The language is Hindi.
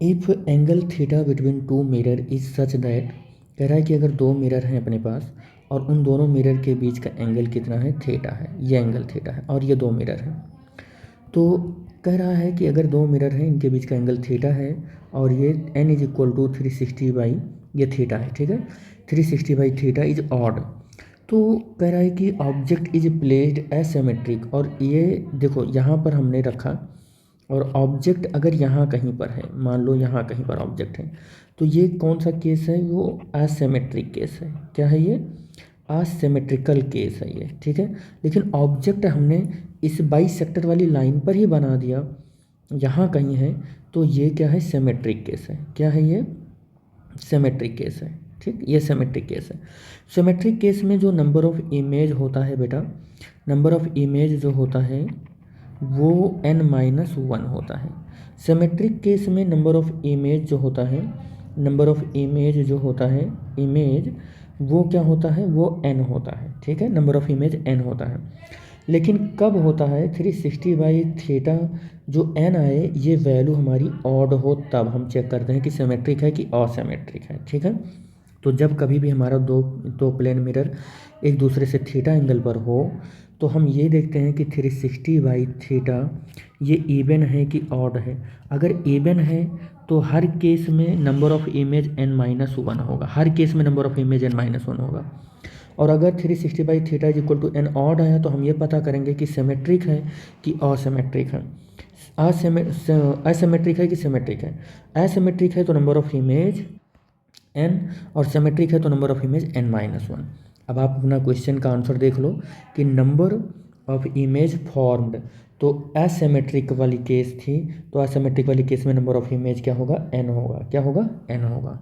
If angle theta between two mirror is such that, कह रहा है कि अगर दो मिरर हैं अपने पास और उन दोनों मिरर के बीच का एंगल कितना है, थीटा है, ये एंगल थीटा है और ये दो मिरर हैं। तो कह रहा है कि अगर दो मिरर हैं इनके बीच का एंगल थीटा है और ये n is equal to 360 by ये थीटा है, ठीक है, 360 बाई थीटा इज ऑड। तो कह रहा है कि ऑब्जेक्ट इज प्लेस्ड एसिमेट्रिक, और ये देखो यहाँ पर हमने रखा और ऑब्जेक्ट अगर यहाँ कहीं पर है, मान लो यहाँ कहीं पर ऑब्जेक्ट है, तो ये कौन सा केस है, वो एसिमेट्रिक केस है। क्या है ये, असिमेट्रिकल केस है ये, ठीक है। लेकिन ऑब्जेक्ट हमने इस बाइसेक्टर वाली लाइन पर ही बना दिया, यहाँ कहीं है, तो ये क्या है, सिमेट्रिक केस है। क्या है ये, सिमेट्रिक केस है, ठीक, ये सिमेट्रिक केस है। सिमेट्रिक केस में जो नंबर ऑफ इमेज होता है बेटा, नंबर ऑफ इमेज जो होता है वो n-1 होता है। सिमेट्रिक केस में नंबर ऑफ इमेज जो होता है, नंबर ऑफ इमेज जो होता है, इमेज वो क्या होता है, वो n होता है, ठीक है, नंबर ऑफ इमेज n होता है। लेकिन कब होता है, 360 बाई थीटा जो n आए ये वैल्यू हमारी ऑड हो, तब हम चेक करते हैं कि सिमेट्रिक है कि असिमेट्रिक है, ठीक है। तो जब कभी भी हमारा दो प्लेन मिरर एक दूसरे से थीटा एंगल पर हो, तो हम ये देखते हैं कि 360 बाई थीटा ये इवन है कि ऑड है। अगर इवन है तो हर केस में नंबर ऑफ इमेज n-1 होगा, हर केस में नंबर ऑफ इमेज n-1 होगा। और अगर 360 by theta is equal to n odd आया तो हम ये पता करेंगे कि सिमेट्रिक है कि असिमेट्रिक है। असिमेट्रिक है कि सिमेट्रिक है, असिमेट्रिक है तो नंबर ऑफ इमेज n और सिमेट्रिक है तो नंबर ऑफ इमेज n-1। अब आप अपना क्वेश्चन का आंसर देख लो कि नंबर ऑफ इमेज फॉर्म्ड, तो एसिमेट्रिक वाली केस थी, तो एसिमेट्रिक वाली केस में नंबर ऑफ इमेज क्या होगा, n होगा, क्या होगा, n होगा।